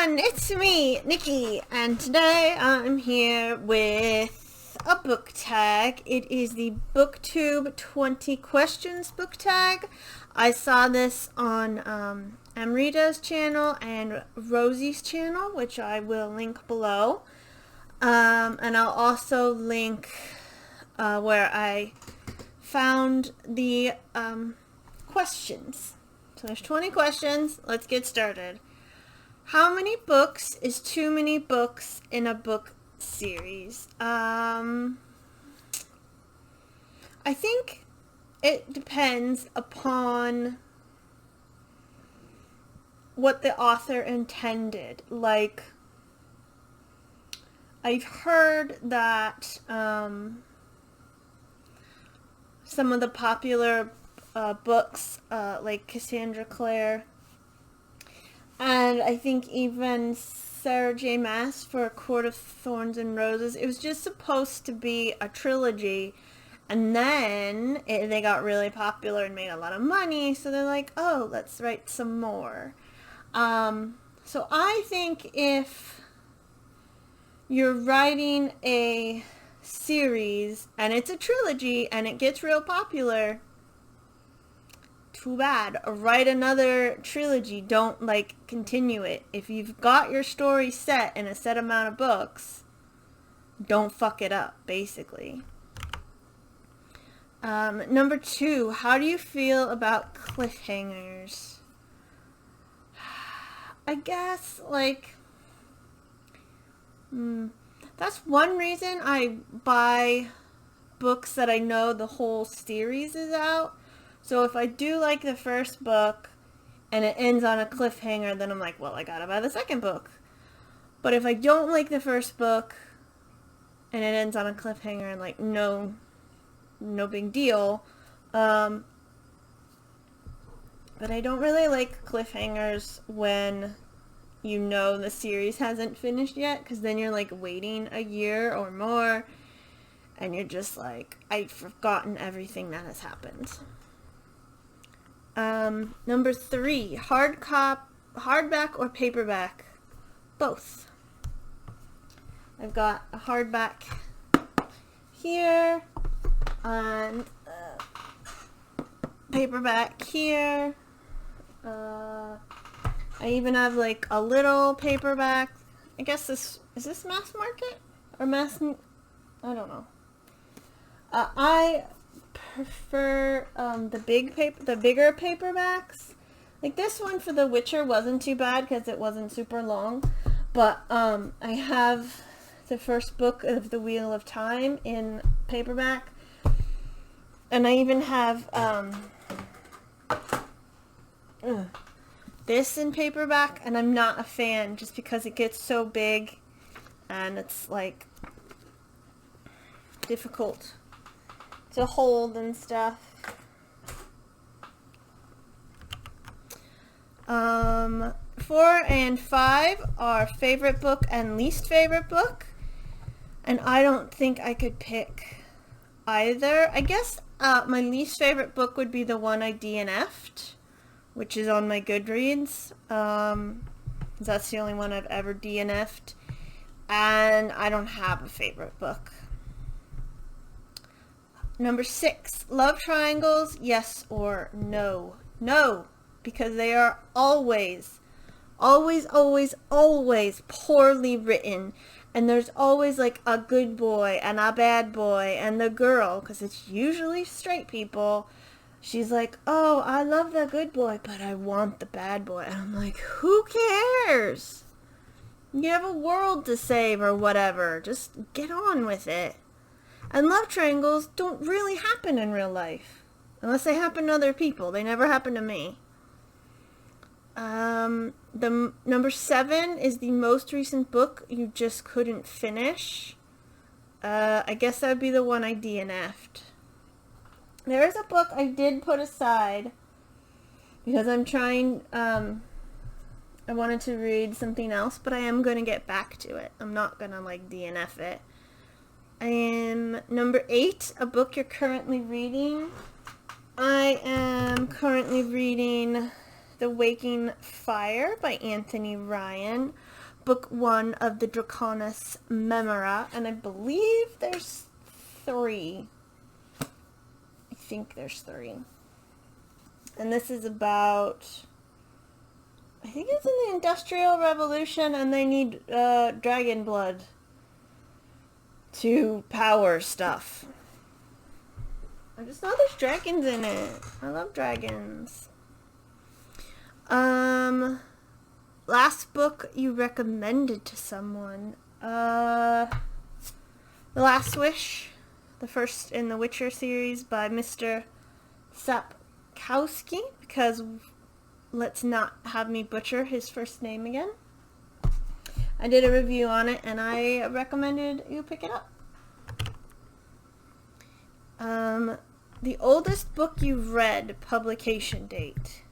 everyone, it's me, Nikki, and today I'm here with a book tag. It is the Booktube 20 questions book tag. I saw this on Amrita's channel and Rosie's channel, which I will link below. And I'll also link where I found the questions. So there's 20 questions. Let's get started. How many books is too many books in a book series? I think it depends upon what the author intended. Like, I've heard that some of the popular books, like Cassandra Clare, and I think even Sarah J. Maas for A Court of Thorns and Roses, it was just supposed to be a trilogy, and then they got really popular and made a lot of money, so they're like, oh, let's write some more. So I think if you're writing a series and it's a trilogy and it gets real popular, too bad. Write another trilogy. Don't continue it. If you've got your story set in a set amount of books, don't fuck it up, basically. Number 2, how do you feel about cliffhangers? I guess that's one reason I buy books that I know the whole series is out. So if I do like the first book and it ends on a cliffhanger, then I'm like, well, I gotta buy the second book. But if I don't like the first book and it ends on a cliffhanger, and no big deal. But I don't really like cliffhangers when you know the series hasn't finished yet, because then you're waiting a year or more and you're just I've forgotten everything that has happened. Number 3, hardback or paperback? Both. I've got a hardback here and paperback here. I even have a little paperback. I guess is this mass market or mass? I don't know. I prefer the bigger paperbacks. This one for The Witcher wasn't too bad because it wasn't super long, but I have the first book of The Wheel of Time in paperback, and I even have this in paperback, and I'm not a fan just because it gets so big and it's difficult to hold and stuff. 4 and 5 are favorite book and least favorite book, and I don't think I could pick either. I guess my least favorite book would be the one I DNF'd, which is on my Goodreads. That's the only one I've ever DNF'd, and I don't have a favorite book. Number 6, love triangles, yes or no? No, because they are always poorly written, and there's always a good boy and a bad boy, and the girl, because it's usually straight people, she's oh, I love the good boy, but I want the bad boy. And I'm who cares? You have a world to save or whatever. Just get on with it. And love triangles don't really happen in real life. Unless they happen to other people. They never happen to me. The number 7 is the most recent book you just couldn't finish. I guess that would be the one I DNF'd. There is a book I did put aside because I'm trying, I wanted to read something else, but I am going to get back to it. I'm not going to DNF it. Number 8, a book you're currently reading. I am currently reading The Waking Fire by Anthony Ryan, book 1 of the Draconis Memora, and I believe there's 3. I think there's 3. And this is about, I think it's in the Industrial Revolution, and they need dragon blood to power stuff. I just know there's dragons in it. I love dragons. Last book you recommended to someone. The Last Wish, the first in the Witcher series by Mr. Sapkowski, because let's not have me butcher his first name again. I did a review on it and I recommended you pick it up. The oldest book you've read, publication date.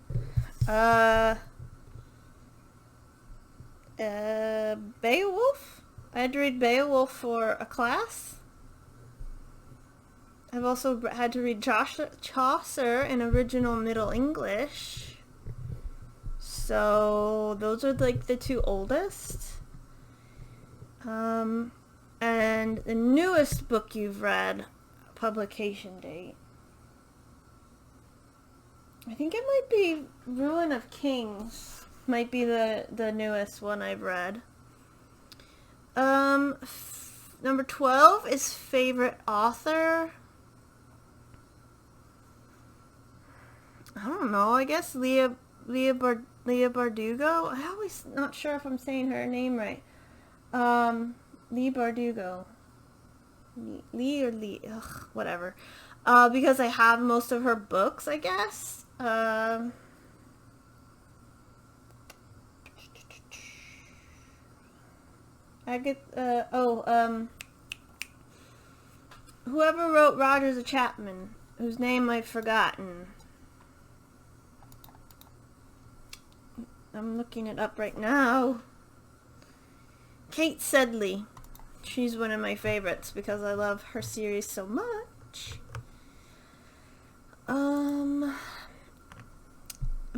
Beowulf. I had to read Beowulf for a class. I've also had to read Chaucer in original Middle English. So those are like the 2 oldest. And the newest book you've read, publication date. I think it might be Ruin of Kings. Might be the newest one I've read. Number 12 is favorite author. I don't know. I guess Leah Bardugo. I'm always not sure if I'm saying her name right. Leigh Bardugo. Lee or Lee. Ugh, whatever. Because I have most of her books, I guess. Whoever wrote Rogers of Chapman, whose name I've forgotten. I'm looking it up right now. Kate Sedley. She's one of my favorites because I love her series so much.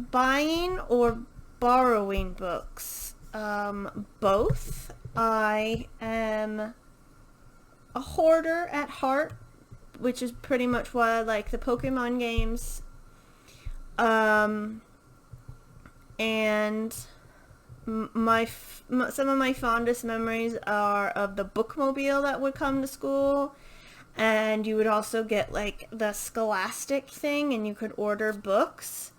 Buying or borrowing books? Both. I am a hoarder at heart, which is pretty much why I like the Pokemon games. And some of my fondest memories are of the bookmobile that would come to school, and you would also get like the Scholastic thing and you could order books.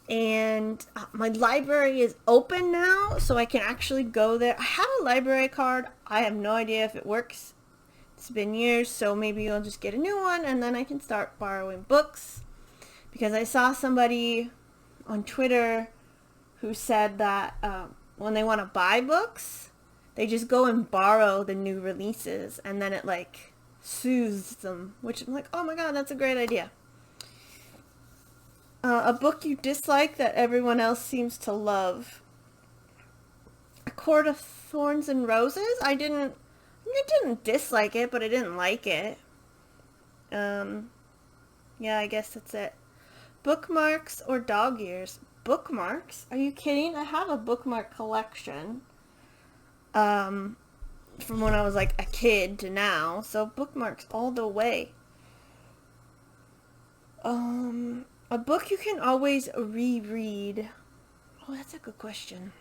And my library is open now, so I can actually go there. I have a library card. I have no idea if it works. It's been years, so maybe you'll just get a new one and then I can start borrowing books. Because I saw somebody on Twitter who said that when they want to buy books, they just go and borrow the new releases and then it like soothes them, which I'm like, oh my god, that's a great idea. A book you dislike that everyone else seems to love. A Court of Thorns and Roses? I didn't dislike it, but I didn't like it. Yeah, I guess that's it. Bookmarks or dog ears? Bookmarks? Are you kidding? I have a bookmark collection. From when I was like a kid to now. So bookmarks all the way. A book you can always reread. Oh, that's a good question.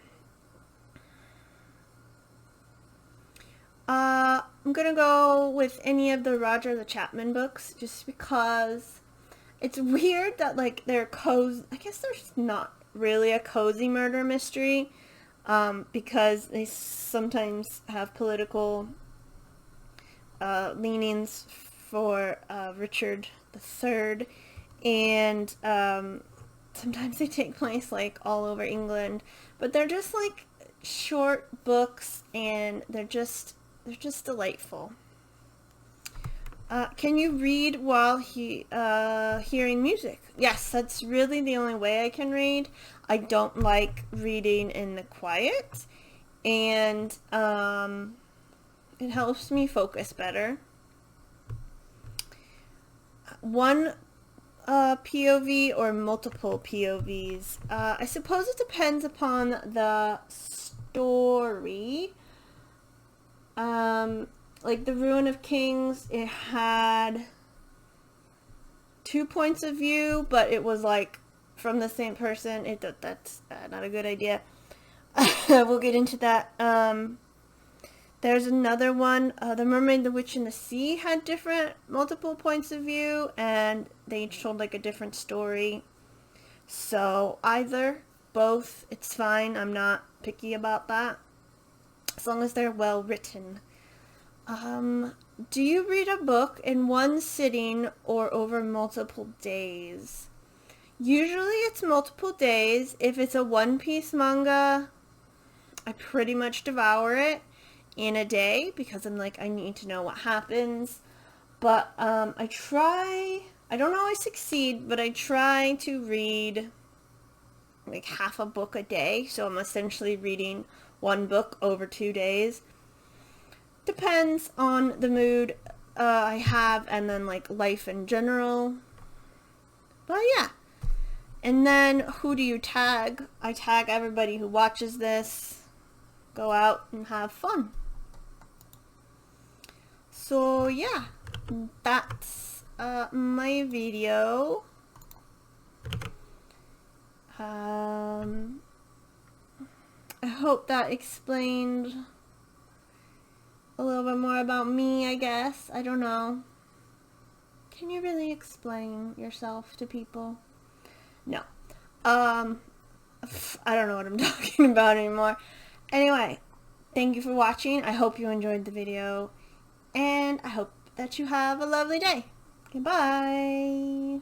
I'm gonna go with any of the Roger the Chapman books, just because it's weird that like they're cozy. I guess there's not really a cozy murder mystery, because they sometimes have political leanings for Richard III. And sometimes they take place like all over England, but they're just like short books and they're just delightful. Can you read while hearing music? Yes, that's really the only way I can read. I don't like reading in the quiet, and it helps me focus better. One POV or multiple POVs. I suppose it depends upon the story. Like the Ruin of Kings, it had 2 points of view, but it was like from the same person. That's not a good idea. We'll get into that. There's another one, The Mermaid, the Witch, and the Sea had different multiple points of view, and they each told like a different story. So either, both, it's fine. I'm not picky about that, as long as they're well written. Do you read a book in one sitting or over multiple days? Usually it's multiple days. If it's a One Piece manga, I pretty much devour it in a day because I'm like, I need to know what happens. But I don't always succeed, but I try to read like half a book a day. So I'm essentially reading one book over 2 days. Depends on the mood I have and then like life in general. But yeah. And then who do you tag? I tag everybody who watches this. Go out and have fun. So yeah, that's my video. I hope that explained a little bit more about me, I guess. I don't know. Can you really explain yourself to people? No. I don't know what I'm talking about anymore. Anyway, thank you for watching. I hope you enjoyed the video. And I hope that you have a lovely day. Goodbye.